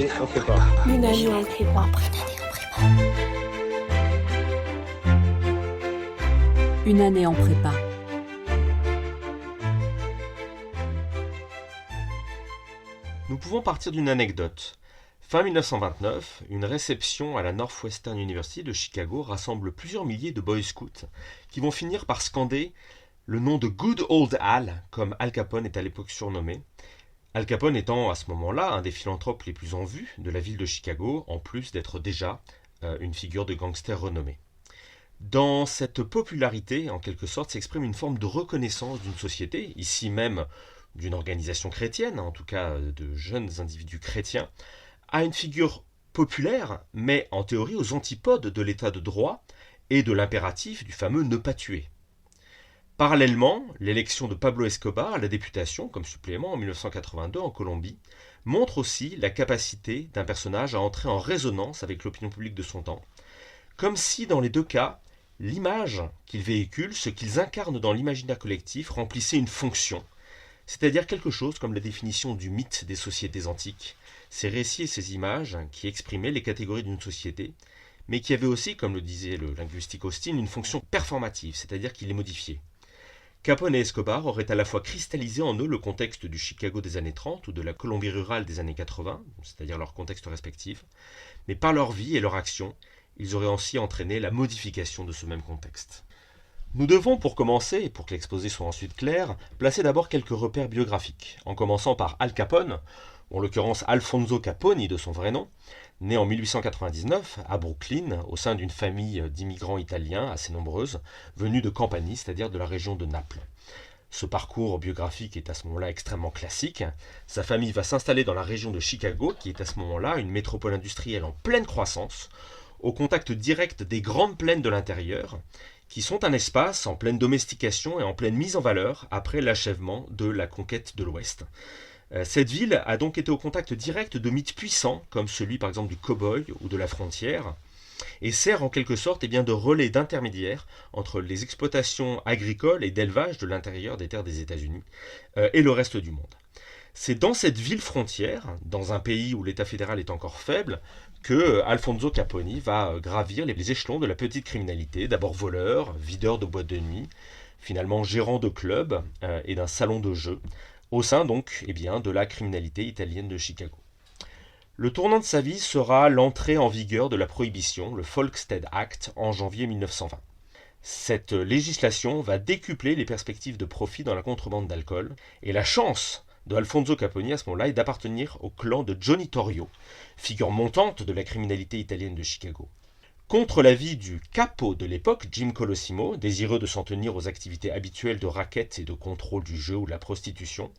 année en prépa. Une année en prépa. Une année en prépa. Nous pouvons partir d'une anecdote. Fin 1929, une réception à la Northwestern University de Chicago rassemble plusieurs milliers de boy scouts qui vont finir par scander le nom de Good Old Al, comme Al Capone est à l'époque surnommé. Al Capone étant à ce moment-là un des philanthropes les plus en vue de la ville de Chicago, en plus d'être déjà une figure de gangster renommée. Dans cette popularité, en quelque sorte, s'exprime une forme de reconnaissance d'une société, ici même d'une organisation chrétienne, en tout cas de jeunes individus chrétiens, à une figure populaire, mais en théorie aux antipodes de l'état de droit et de l'impératif du fameux ne pas tuer. Parallèlement, l'élection de Pablo Escobar à la députation comme supplément en 1982 en Colombie montre aussi la capacité d'un personnage à entrer en résonance avec l'opinion publique de son temps, comme si dans les deux cas, l'image qu'ils véhiculent, ce qu'ils incarnent dans l'imaginaire collectif, remplissait une fonction, c'est-à-dire quelque chose comme la définition du mythe des sociétés antiques, ces récits et ces images qui exprimaient les catégories d'une société, mais qui avaient aussi, comme le disait le linguistique Austin, une fonction performative, c'est-à-dire qui les modifiait. Capone et Escobar auraient à la fois cristallisé en eux le contexte du Chicago des années 30 ou de la Colombie rurale des années 80, c'est-à-dire leur contexte respectif, mais par leur vie et leur action, ils auraient aussi entraîné la modification de ce même contexte. Nous devons, pour commencer, et pour que l'exposé soit ensuite clair, placer d'abord quelques repères biographiques, en commençant par Al Capone, en l'occurrence Alfonso Caponi de son vrai nom, né en 1899 à Brooklyn, au sein d'une famille d'immigrants italiens assez nombreuse, venus de Campanie, c'est-à-dire de la région de Naples. Ce parcours biographique est à ce moment-là extrêmement classique. Sa famille va s'installer dans la région de Chicago, qui est à ce moment-là une métropole industrielle en pleine croissance, au contact direct des grandes plaines de l'intérieur, qui sont un espace en pleine domestication et en pleine mise en valeur après l'achèvement de la conquête de l'Ouest. Cette ville a donc été au contact direct de mythes puissants, comme celui par exemple du cow-boy ou de la frontière, et sert en quelque sorte de relais d'intermédiaire entre les exploitations agricoles et d'élevage de l'intérieur des terres des États-Unis et le reste du monde. C'est dans cette ville frontière, dans un pays où l'État fédéral est encore faible, que Alfonso Caponi va gravir les échelons de la petite criminalité, d'abord voleur, videur de boîtes de nuit, finalement gérant de club et d'un salon de jeu, au sein donc de la criminalité italienne de Chicago. Le tournant de sa vie sera l'entrée en vigueur de la prohibition, le Volksted Act, en janvier 1920. Cette législation va décupler les perspectives de profit dans la contrebande d'alcool, et la chance de Alfonso Caponi à ce moment-là est d'appartenir au clan de Johnny Torrio, figure montante de la criminalité italienne de Chicago. Contre l'avis du capo de l'époque, Jim Colosimo, désireux de s'en tenir aux activités habituelles de racket et de contrôle du jeu ou de la prostitution,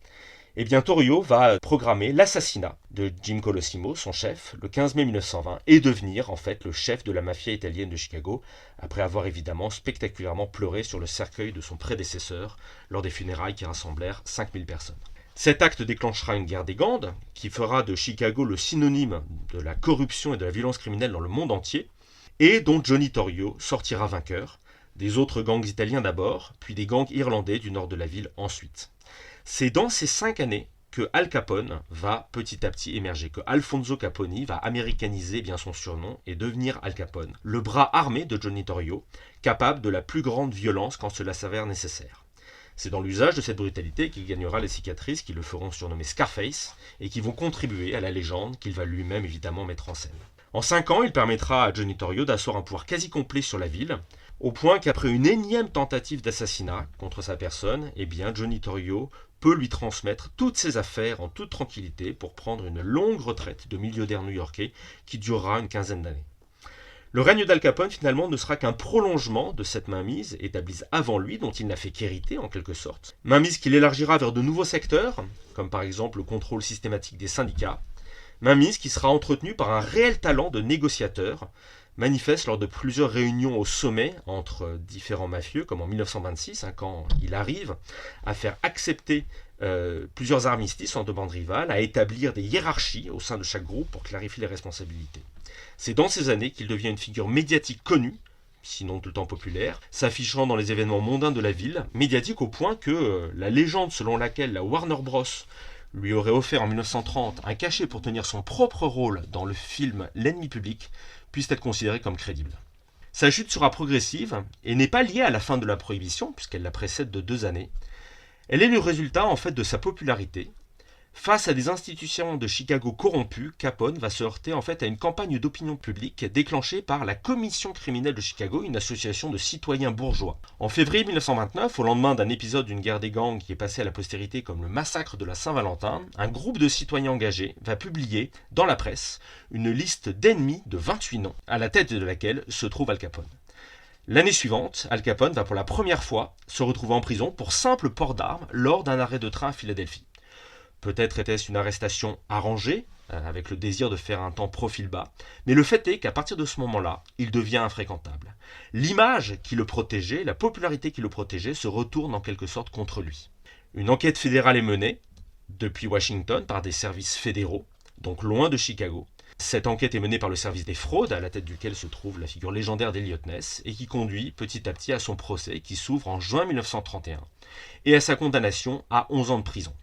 Torrio va programmer l'assassinat de Jim Colosimo, son chef, le 15 mai 1920, et devenir en fait le chef de la mafia italienne de Chicago, après avoir évidemment spectaculairement pleuré sur le cercueil de son prédécesseur lors des funérailles qui rassemblèrent 5000 personnes. Cet acte déclenchera une guerre des gangs, qui fera de Chicago le synonyme de la corruption et de la violence criminelle dans le monde entier, et dont Johnny Torrio sortira vainqueur, des autres gangs italiens d'abord, puis des gangs irlandais du nord de la ville ensuite. C'est dans ces 5 années que Al Capone va petit à petit émerger, que Alfonso Caponi va américaniser son surnom et devenir Al Capone, le bras armé de Johnny Torrio, capable de la plus grande violence quand cela s'avère nécessaire. C'est dans l'usage de cette brutalité qu'il gagnera les cicatrices qui le feront surnommer Scarface et qui vont contribuer à la légende qu'il va lui-même évidemment mettre en scène. En 5 ans, il permettra à Johnny Torrio d'asseoir un pouvoir quasi complet sur la ville, au point qu'après une énième tentative d'assassinat contre sa personne, Johnny Torrio peut lui transmettre toutes ses affaires en toute tranquillité pour prendre une longue retraite de millionnaire new-yorkais qui durera une quinzaine d'années. Le règne d'Al Capone finalement ne sera qu'un prolongement de cette mainmise établie avant lui, dont il n'a fait qu'hériter en quelque sorte. Mainmise qu'il élargira vers de nouveaux secteurs, comme par exemple le contrôle systématique des syndicats, mainmise qui sera entretenue par un réel talent de négociateur, manifeste lors de plusieurs réunions au sommet entre différents mafieux, comme en 1926, quand il arrive à faire accepter plusieurs armistices en deux bandes rivales, à établir des hiérarchies au sein de chaque groupe pour clarifier les responsabilités. C'est dans ces années qu'il devient une figure médiatique connue, sinon tout le temps populaire, s'affichant dans les événements mondains de la ville, médiatique au point que la légende selon laquelle la Warner Bros. lui aurait offert en 1930 un cachet pour tenir son propre rôle dans le film L'ennemi public, puisse être considérée comme crédible. Sa chute sera progressive et n'est pas liée à la fin de la prohibition, puisqu'elle la précède de 2 années. Elle est le résultat en fait de sa popularité. Face à des institutions de Chicago corrompues, Capone va se heurter en fait à une campagne d'opinion publique déclenchée par la Commission criminelle de Chicago, une association de citoyens bourgeois. En février 1929, au lendemain d'un épisode d'une guerre des gangs qui est passé à la postérité comme le massacre de la Saint-Valentin, un groupe de citoyens engagés va publier dans la presse une liste d'ennemis de 28 noms, à la tête de laquelle se trouve Al Capone. L'année suivante, Al Capone va pour la première fois se retrouver en prison pour simple port d'armes lors d'un arrêt de train à Philadelphie. Peut-être était-ce une arrestation arrangée, avec le désir de faire un temps profil bas, mais le fait est qu'à partir de ce moment-là, il devient infréquentable. L'image qui le protégeait, la popularité qui le protégeait, se retourne en quelque sorte contre lui. Une enquête fédérale est menée, depuis Washington, par des services fédéraux, donc loin de Chicago. Cette enquête est menée par le service des fraudes, à la tête duquel se trouve la figure légendaire d'Eliot Ness, et qui conduit petit à petit à son procès, qui s'ouvre en juin 1931, et à sa condamnation à 11 ans de prison.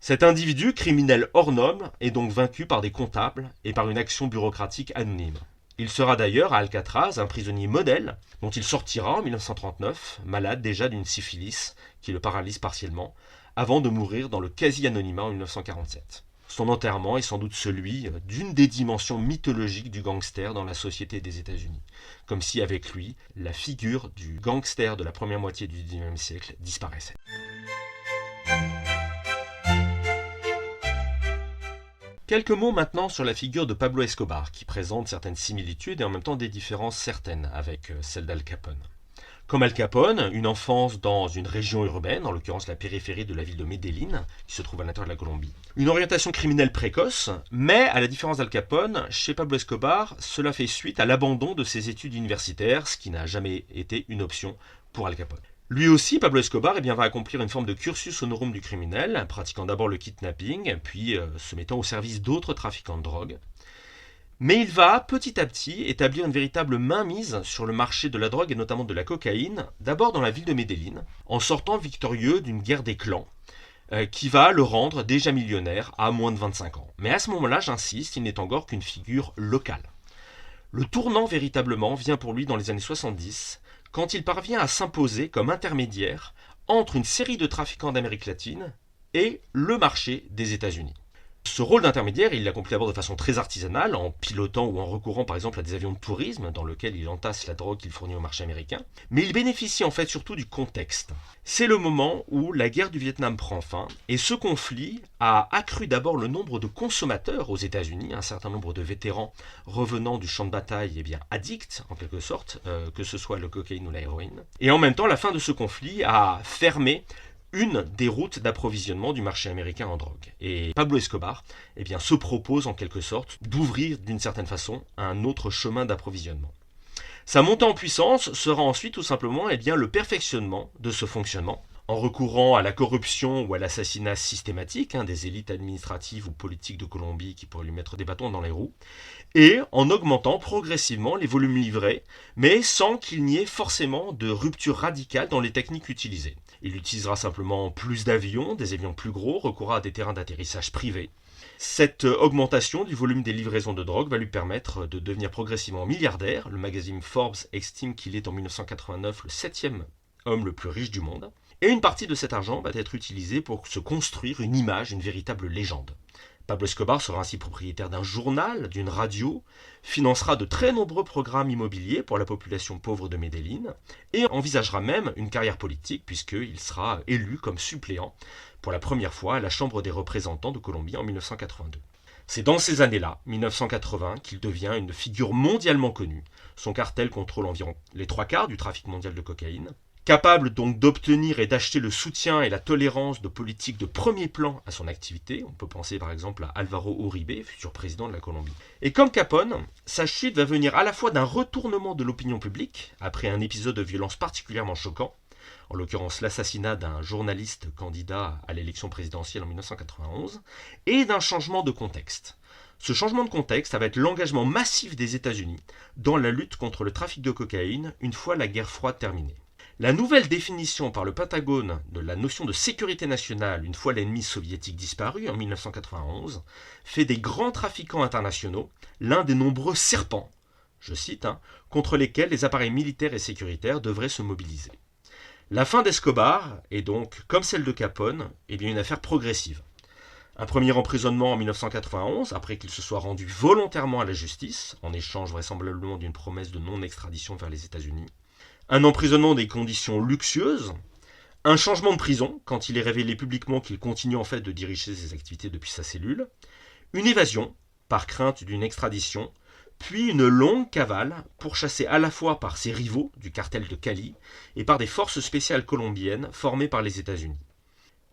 Cet individu, criminel hors norme, est donc vaincu par des comptables et par une action bureaucratique anonyme. Il sera d'ailleurs à Alcatraz un prisonnier modèle, dont il sortira en 1939, malade déjà d'une syphilis qui le paralyse partiellement, avant de mourir dans le quasi-anonymat en 1947. Son enterrement est sans doute celui d'une des dimensions mythologiques du gangster dans la société des États-Unis, comme si avec lui, la figure du gangster de la première moitié du XIXe siècle disparaissait. Quelques mots maintenant sur la figure de Pablo Escobar, qui présente certaines similitudes et en même temps des différences certaines avec celle d'Al Capone. Comme Al Capone, une enfance dans une région urbaine, en l'occurrence la périphérie de la ville de Medellín, qui se trouve à l'intérieur de la Colombie. Une orientation criminelle précoce, mais à la différence d'Al Capone, chez Pablo Escobar, cela fait suite à l'abandon de ses études universitaires, ce qui n'a jamais été une option pour Al Capone. Lui aussi, Pablo Escobar, va accomplir une forme de cursus honorum du criminel, pratiquant d'abord le kidnapping, puis se mettant au service d'autres trafiquants de drogue. Mais il va petit à petit établir une véritable mainmise sur le marché de la drogue et notamment de la cocaïne, d'abord dans la ville de Medellín, en sortant victorieux d'une guerre des clans, qui va le rendre déjà millionnaire à moins de 25 ans. Mais à ce moment-là, j'insiste, il n'est encore qu'une figure locale. Le tournant véritablement vient pour lui dans les années 70, quand il parvient à s'imposer comme intermédiaire entre une série de trafiquants d'Amérique latine et le marché des États-Unis. Ce rôle d'intermédiaire, il l'accomplit d'abord de façon très artisanale, en pilotant ou en recourant par exemple à des avions de tourisme dans lesquels il entasse la drogue qu'il fournit au marché américain, mais il bénéficie en fait surtout du contexte. C'est le moment où la guerre du Vietnam prend fin, et ce conflit a accru d'abord le nombre de consommateurs aux États-Unis, un certain nombre de vétérans revenant du champ de bataille addicts en quelque sorte, que ce soit le cocaïne ou l'héroïne. Et en même temps, la fin de ce conflit a fermé une des routes d'approvisionnement du marché américain en drogue. Et Pablo Escobar se propose en quelque sorte d'ouvrir d'une certaine façon un autre chemin d'approvisionnement. Sa montée en puissance sera ensuite tout simplement le perfectionnement de ce fonctionnement, en recourant à la corruption ou à l'assassinat systématique des élites administratives ou politiques de Colombie qui pourraient lui mettre des bâtons dans les roues, et en augmentant progressivement les volumes livrés, mais sans qu'il n'y ait forcément de rupture radicale dans les techniques utilisées. Il utilisera simplement plus d'avions, des avions plus gros, recourra à des terrains d'atterrissage privés. Cette augmentation du volume des livraisons de drogue va lui permettre de devenir progressivement milliardaire. Le magazine Forbes estime qu'il est en 1989 le 7e homme le plus riche du monde. Et une partie de cet argent va être utilisée pour se construire une image, une véritable légende. Pablo Escobar sera ainsi propriétaire d'un journal, d'une radio, financera de très nombreux programmes immobiliers pour la population pauvre de Medellín et envisagera même une carrière politique puisqu'il sera élu comme suppléant pour la première fois à la Chambre des représentants de Colombie en 1982. C'est dans ces années-là, 1980, qu'il devient une figure mondialement connue. Son cartel contrôle environ les 3/4 du trafic mondial de cocaïne. Capable donc d'obtenir et d'acheter le soutien et la tolérance de politiques de premier plan à son activité, on peut penser par exemple à Álvaro Uribe, futur président de la Colombie. Et comme Capone, sa chute va venir à la fois d'un retournement de l'opinion publique, après un épisode de violence particulièrement choquant, en l'occurrence l'assassinat d'un journaliste candidat à l'élection présidentielle en 1991, et d'un changement de contexte. Ce changement de contexte, ça va être l'engagement massif des États-Unis dans la lutte contre le trafic de cocaïne une fois la guerre froide terminée. La nouvelle définition par le Pentagone de la notion de sécurité nationale une fois l'ennemi soviétique disparu en 1991 fait des grands trafiquants internationaux l'un des nombreux serpents, je cite, contre lesquels les appareils militaires et sécuritaires devraient se mobiliser. La fin d'Escobar est donc, comme celle de Capone, une affaire progressive. Un premier emprisonnement en 1991, après qu'il se soit rendu volontairement à la justice, en échange vraisemblablement d'une promesse de non-extradition vers les États-Unis. Un emprisonnement des conditions luxueuses. Un changement de prison, quand il est révélé publiquement qu'il continue en fait de diriger ses activités depuis sa cellule. Une évasion, par crainte d'une extradition. Puis une longue cavale, pourchassée à la fois par ses rivaux du cartel de Cali et par des forces spéciales colombiennes formées par les États-Unis.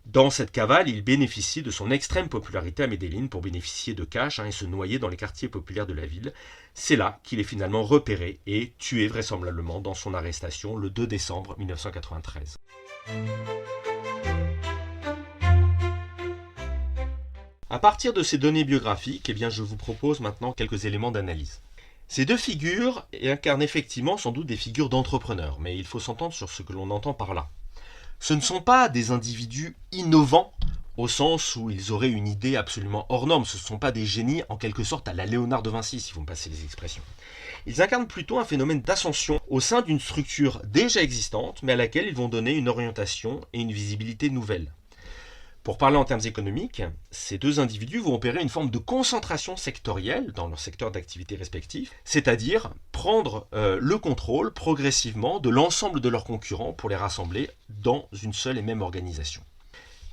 Dans cette cavale, il bénéficie de son extrême popularité à Medellín pour bénéficier de cash et se noyer dans les quartiers populaires de la ville. C'est là qu'il est finalement repéré et tué vraisemblablement dans son arrestation le 2 décembre 1993. À partir de ces données biographiques, je vous propose maintenant quelques éléments d'analyse. Ces deux figures incarnent effectivement sans doute des figures d'entrepreneurs, mais il faut s'entendre sur ce que l'on entend par là. Ce ne sont pas des individus innovants au sens où ils auraient une idée absolument hors norme. Ce ne sont pas des génies en quelque sorte à la Léonard de Vinci, si vous me passez les expressions. Ils incarnent plutôt un phénomène d'ascension au sein d'une structure déjà existante, mais à laquelle ils vont donner une orientation et une visibilité nouvelles. Pour parler en termes économiques, ces deux individus vont opérer une forme de concentration sectorielle dans leur secteur d'activité respectif, c'est-à-dire prendre le contrôle progressivement de l'ensemble de leurs concurrents pour les rassembler dans une seule et même organisation.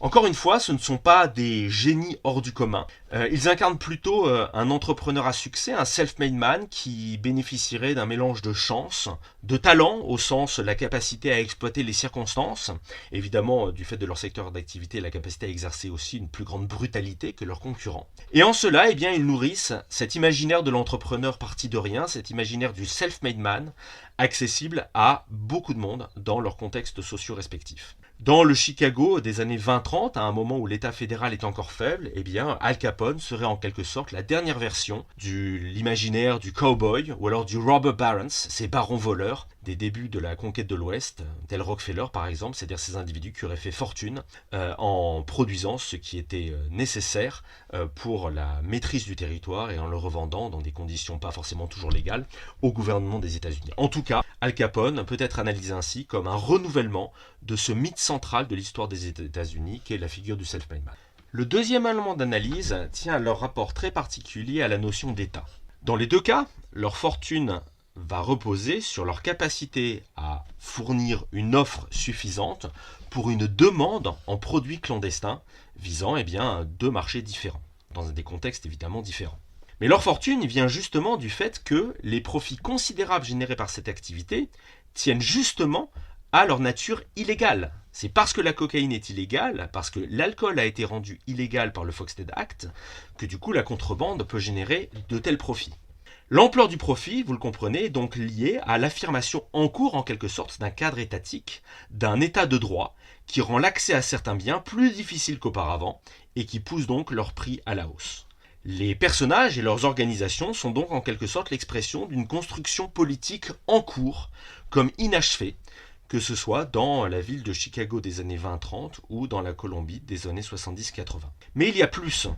Encore une fois, ce ne sont pas des génies hors du commun. Ils incarnent plutôt un entrepreneur à succès, un self-made man qui bénéficierait d'un mélange de chance, de talent, au sens la capacité à exploiter les circonstances, évidemment du fait de leur secteur d'activité, la capacité à exercer aussi une plus grande brutalité que leurs concurrents. Et en cela, ils nourrissent cet imaginaire de l'entrepreneur parti de rien, cet imaginaire du self-made man, accessible à beaucoup de monde dans leurs contextes sociaux respectifs. Dans le Chicago des années 20-30, à un moment où l'État fédéral est encore faible, Al Capone serait en quelque sorte la dernière version de l'imaginaire du cowboy ou alors du robber barons, ces barons voleurs des débuts de la conquête de l'Ouest, tel Rockefeller par exemple, c'est-à-dire ces individus qui auraient fait fortune en produisant ce qui était nécessaire pour la maîtrise du territoire et en le revendant dans des conditions pas forcément toujours légales au gouvernement des États-Unis. En tout cas, Al Capone peut être analysé ainsi comme un renouvellement de ce mythe central de l'histoire des États-Unis qu'est la figure du self-made man. Le deuxième élément d'analyse tient à leur rapport très particulier à la notion d'État. Dans les deux cas, leur fortune va reposer sur leur capacité à fournir une offre suffisante pour une demande en produits clandestins visant deux marchés différents, dans des contextes évidemment différents. Mais leur fortune vient justement du fait que les profits considérables générés par cette activité tiennent justement à leur nature illégale. C'est parce que la cocaïne est illégale, parce que l'alcool a été rendu illégal par le Volstead Act, que du coup la contrebande peut générer de tels profits. L'ampleur du profit, vous le comprenez, est donc liée à l'affirmation en cours en quelque sorte d'un cadre étatique, d'un état de droit, qui rend l'accès à certains biens plus difficile qu'auparavant et qui pousse donc leur prix à la hausse. Les personnages et leurs organisations sont donc en quelque sorte l'expression d'une construction politique en cours, comme inachevée, que ce soit dans la ville de Chicago des années 20-30 ou dans la Colombie des années 70-80. Mais il y a plus.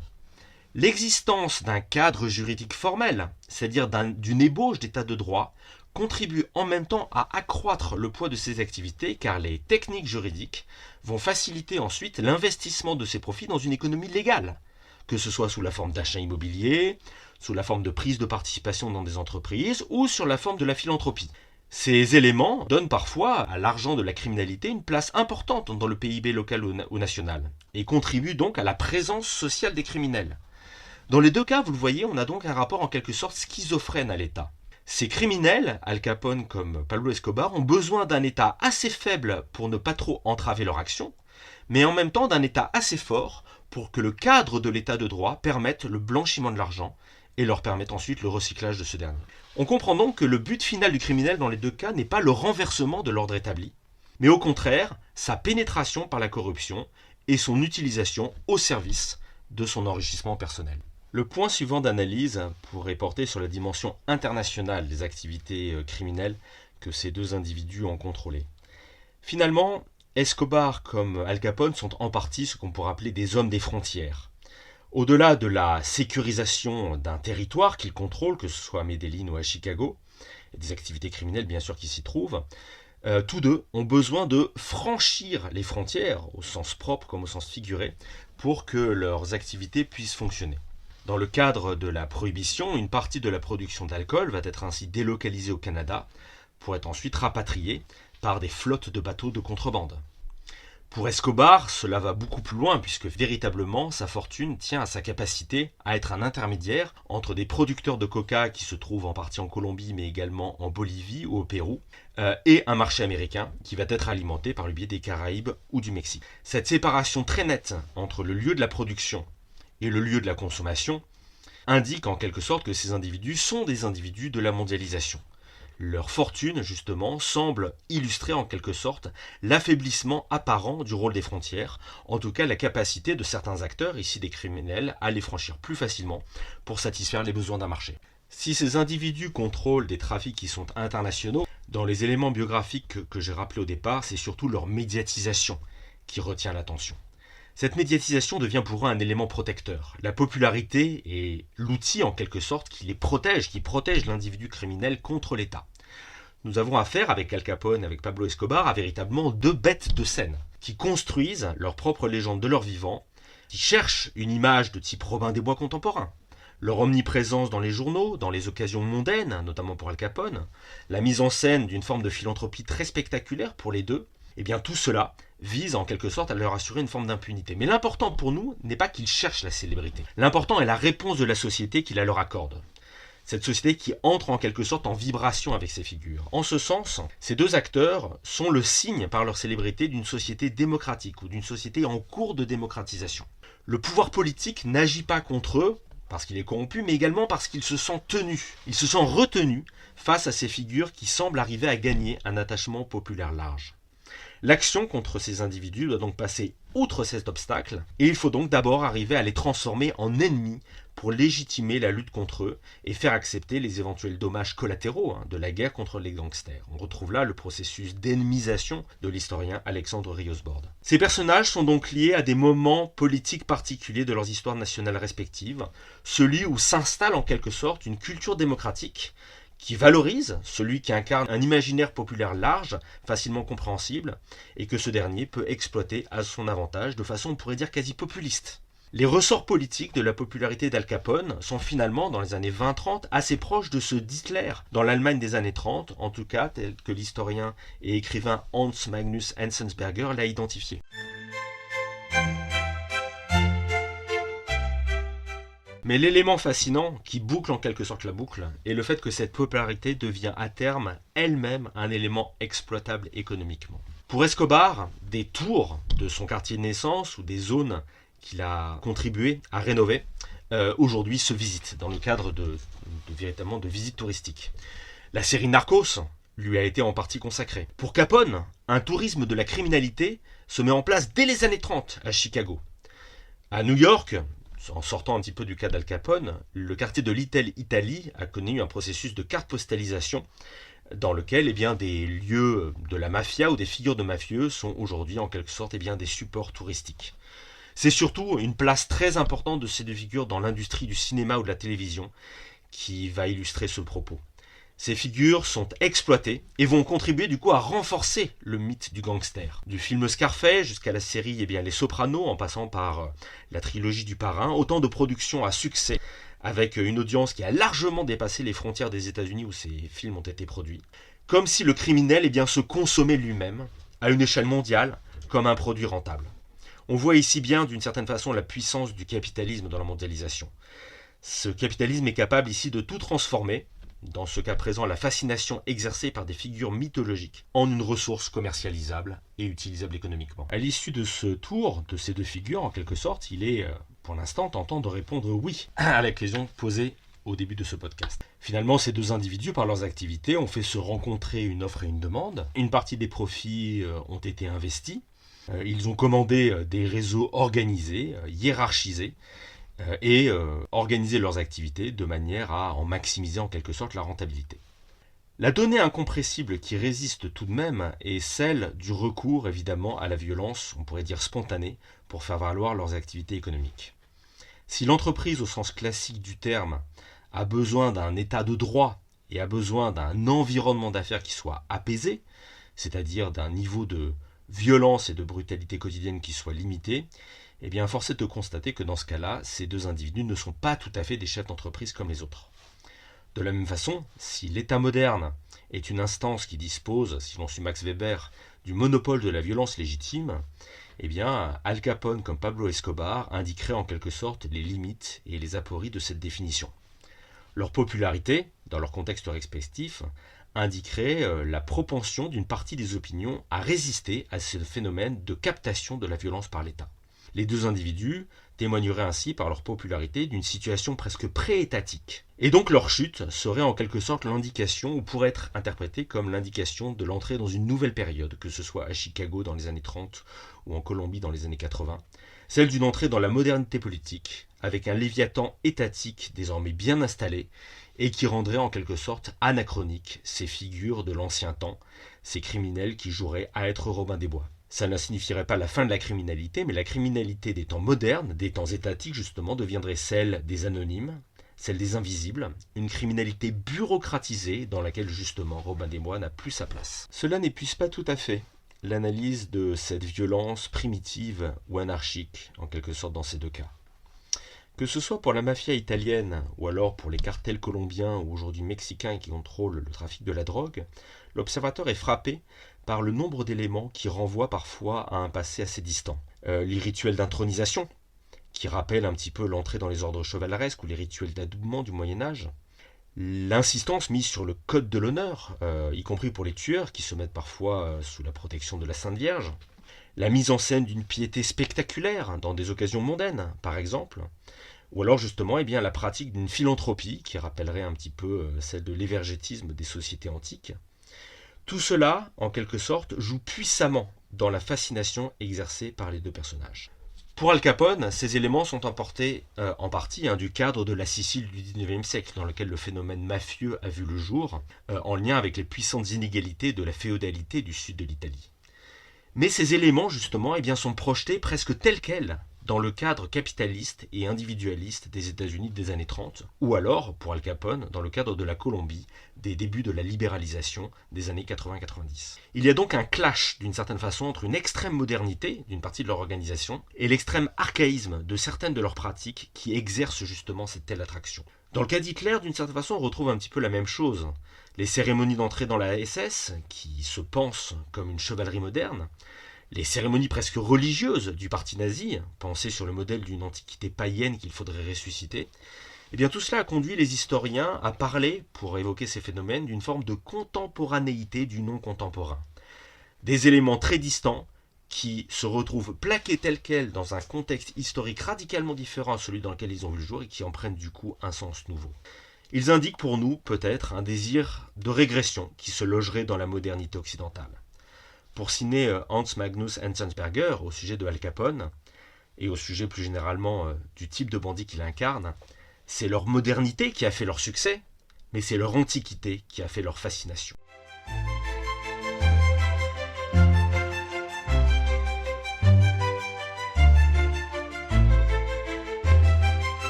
L'existence d'un cadre juridique formel, c'est-à-dire d'une ébauche d'état de droit, contribue en même temps à accroître le poids de ces activités car les techniques juridiques vont faciliter ensuite l'investissement de ces profits dans une économie légale, que ce soit sous la forme d'achat immobilier, sous la forme de prise de participation dans des entreprises ou sur la forme de la philanthropie. Ces éléments donnent parfois à l'argent de la criminalité une place importante dans le PIB local ou national et contribuent donc à la présence sociale des criminels. Dans les deux cas, vous le voyez, on a donc un rapport en quelque sorte schizophrène à l'État. Ces criminels, Al Capone comme Pablo Escobar, ont besoin d'un État assez faible pour ne pas trop entraver leur action, mais en même temps d'un État assez fort pour que le cadre de l'État de droit permette le blanchiment de l'argent et leur permette ensuite le recyclage de ce dernier. On comprend donc que le but final du criminel dans les deux cas n'est pas le renversement de l'ordre établi, mais au contraire sa pénétration par la corruption et son utilisation au service de son enrichissement personnel. Le point suivant d'analyse pourrait porter sur la dimension internationale des activités criminelles que ces deux individus ont contrôlées. Finalement, Escobar comme Al Capone sont en partie ce qu'on pourrait appeler des hommes des frontières. Au-delà de la sécurisation d'un territoire qu'ils contrôlent, que ce soit à Medellín ou à Chicago, et des activités criminelles bien sûr qui s'y trouvent, tous deux ont besoin de franchir les frontières, au sens propre comme au sens figuré, pour que leurs activités puissent fonctionner. Dans le cadre de la prohibition, une partie de la production d'alcool va être ainsi délocalisée au Canada pour être ensuite rapatriée par des flottes de bateaux de contrebande. Pour Escobar, cela va beaucoup plus loin puisque véritablement sa fortune tient à sa capacité à être un intermédiaire entre des producteurs de coca qui se trouvent en partie en Colombie mais également en Bolivie ou au Pérou et un marché américain qui va être alimenté par le biais des Caraïbes ou du Mexique. Cette séparation très nette entre le lieu de la production et le lieu de la consommation indique en quelque sorte que ces individus sont des individus de la mondialisation. Leur fortune, justement, semble illustrer en quelque sorte l'affaiblissement apparent du rôle des frontières, en tout cas la capacité de certains acteurs, ici des criminels, à les franchir plus facilement pour satisfaire les besoins d'un marché. Si ces individus contrôlent des trafics qui sont internationaux, dans les éléments biographiques que j'ai rappelés au départ, c'est surtout leur médiatisation qui retient l'attention. Cette médiatisation devient pour eux un élément protecteur. La popularité est l'outil en quelque sorte qui les protège, qui protège l'individu criminel contre l'État. Nous avons affaire avec Al Capone, avec Pablo Escobar, à véritablement deux bêtes de scène, qui construisent leur propre légende de leur vivant, qui cherchent une image de type Robin des Bois contemporain. Leur omniprésence dans les journaux, dans les occasions mondaines, notamment pour Al Capone, la mise en scène d'une forme de philanthropie très spectaculaire pour les deux, eh bien tout cela vise en quelque sorte à leur assurer une forme d'impunité. Mais l'important pour nous n'est pas qu'ils cherchent la célébrité. L'important est la réponse de la société qui la leur accorde. Cette société qui entre en quelque sorte en vibration avec ces figures. En ce sens, ces deux acteurs sont le signe par leur célébrité d'une société démocratique ou d'une société en cours de démocratisation. Le pouvoir politique n'agit pas contre eux parce qu'il est corrompu, mais également parce qu'ils se sentent tenus, ils se sentent retenus face à ces figures qui semblent arriver à gagner un attachement populaire large. L'action contre ces individus doit donc passer outre cet obstacle, et il faut donc d'abord arriver à les transformer en ennemis pour légitimer la lutte contre eux et faire accepter les éventuels dommages collatéraux de la guerre contre les gangsters. On retrouve là le processus d'ennemisation de l'historien Alexandre Riosbord. Ces personnages sont donc liés à des moments politiques particuliers de leurs histoires nationales respectives, celui où s'installe en quelque sorte une culture démocratique qui valorise celui qui incarne un imaginaire populaire large, facilement compréhensible, et que ce dernier peut exploiter à son avantage de façon, on pourrait dire, quasi populiste. Les ressorts politiques de la popularité d'Al Capone sont finalement, dans les années 20-30, assez proches de ceux d'Hitler dans l'Allemagne des années 30, en tout cas tel que l'historien et écrivain Hans Magnus Enzensberger l'a identifié. Mais l'élément fascinant, qui boucle en quelque sorte la boucle, est le fait que cette popularité devient à terme elle-même un élément exploitable économiquement. Pour Escobar, des tours de son quartier de naissance ou des zones qu'il a contribué à rénover, aujourd'hui se visitent dans le cadre véritablement de visites touristiques. La série Narcos lui a été en partie consacrée. Pour Capone, un tourisme de la criminalité se met en place dès les années 30 à Chicago. À New York, en sortant un petit peu du cas d'Al Capone, le quartier de Little Italy a connu un processus de carte postalisation dans lequel des lieux de la mafia ou des figures de mafieux sont aujourd'hui en quelque sorte des supports touristiques. C'est surtout une place très importante de ces deux figures dans l'industrie du cinéma ou de la télévision qui va illustrer ce propos. Ces figures sont exploitées et vont contribuer du coup à renforcer le mythe du gangster. Du film Scarface jusqu'à la série Les Sopranos, en passant par la trilogie du Parrain, autant de productions à succès avec une audience qui a largement dépassé les frontières des États-Unis où ces films ont été produits. Comme si le criminel se consommait lui-même à une échelle mondiale comme un produit rentable. On voit ici bien d'une certaine façon la puissance du capitalisme dans la mondialisation. Ce capitalisme est capable ici de tout transformer, dans ce cas présent la fascination exercée par des figures mythologiques, en une ressource commercialisable et utilisable économiquement. À l'issue de ce tour de ces deux figures, en quelque sorte, il est pour l'instant tentant de répondre oui à la question posée au début de ce podcast. Finalement, ces deux individus, par leurs activités, ont fait se rencontrer une offre et une demande. Une partie des profits ont été investis. Ils ont commandé des réseaux organisés, hiérarchisés, organiser leurs activités de manière à en maximiser en quelque sorte la rentabilité. La donnée incompressible qui résiste tout de même est celle du recours évidemment à la violence, on pourrait dire spontanée, pour faire valoir leurs activités économiques. Si l'entreprise au sens classique du terme a besoin d'un état de droit et a besoin d'un environnement d'affaires qui soit apaisé, c'est-à-dire d'un niveau de violence et de brutalité quotidienne qui soit limité, eh bien force est de constater que dans ce cas-là, ces deux individus ne sont pas tout à fait des chefs d'entreprise comme les autres. De la même façon, si l'État moderne est une instance qui dispose, si l'on suit Max Weber, du monopole de la violence légitime, eh bien Al Capone comme Pablo Escobar indiqueraient en quelque sorte les limites et les apories de cette définition. Leur popularité, dans leur contexte respectif, indiquerait la propension d'une partie des opinions à résister à ce phénomène de captation de la violence par l'État. Les deux individus témoigneraient ainsi par leur popularité d'une situation presque pré-étatique. Et donc leur chute serait en quelque sorte l'indication, ou pourrait être interprétée comme l'indication de l'entrée dans une nouvelle période, que ce soit à Chicago dans les années 30 ou en Colombie dans les années 80, celle d'une entrée dans la modernité politique, avec un léviathan étatique désormais bien installé, et qui rendrait en quelque sorte anachroniques ces figures de l'ancien temps, ces criminels qui joueraient à être Robin des Bois. Ça ne signifierait pas la fin de la criminalité, mais la criminalité des temps modernes, des temps étatiques justement, deviendrait celle des anonymes, celle des invisibles, une criminalité bureaucratisée dans laquelle justement Robin des Bois n'a plus sa place. Cela n'épuise pas tout à fait l'analyse de cette violence primitive ou anarchique, en quelque sorte dans ces deux cas. Que ce soit pour la mafia italienne ou alors pour les cartels colombiens ou aujourd'hui mexicains qui contrôlent le trafic de la drogue, l'observateur est frappé par le nombre d'éléments qui renvoient parfois à un passé assez distant. Les rituels d'intronisation, qui rappellent un petit peu l'entrée dans les ordres chevaleresques ou les rituels d'adoubement du Moyen-Âge. L'insistance mise sur le code de l'honneur, y compris pour les tueurs qui se mettent parfois sous la protection de la Sainte Vierge. La mise en scène d'une piété spectaculaire dans des occasions mondaines, par exemple. Ou alors justement eh bien, la pratique d'une philanthropie qui rappellerait un petit peu celle de l'évergétisme des sociétés antiques. Tout cela, en quelque sorte, joue puissamment dans la fascination exercée par les deux personnages. Pour Al Capone, ces éléments sont emportés en partie du cadre de la Sicile du XIXe siècle, dans lequel le phénomène mafieux a vu le jour, en lien avec les puissantes inégalités de la féodalité du sud de l'Italie. Mais ces éléments, justement, eh bien, sont projetés presque tels quels dans le cadre capitaliste et individualiste des États-Unis des années 30, ou alors, pour Al Capone, dans le cadre de la Colombie, des débuts de la libéralisation des années 80-90. Il y a donc un clash, d'une certaine façon, entre une extrême modernité d'une partie de leur organisation et l'extrême archaïsme de certaines de leurs pratiques qui exercent justement cette telle attraction. Dans le cas d'Hitler, d'une certaine façon, on retrouve un petit peu la même chose. Les cérémonies d'entrée dans la SS, qui se pensent comme une chevalerie moderne, les cérémonies presque religieuses du parti nazi, pensées sur le modèle d'une antiquité païenne qu'il faudrait ressusciter, eh bien tout cela a conduit les historiens à parler, pour évoquer ces phénomènes, d'une forme de contemporanéité du non contemporain. Des éléments très distants qui se retrouvent plaqués tels quels dans un contexte historique radicalement différent à celui dans lequel ils ont vu le jour et qui en prennent du coup un sens nouveau. Ils indiquent pour nous peut-être un désir de régression qui se logerait dans la modernité occidentale. Pour citer Hans Magnus Enzensberger au sujet de Al Capone, et au sujet plus généralement du type de bandit qu'il incarne, c'est leur modernité qui a fait leur succès, mais c'est leur antiquité qui a fait leur fascination.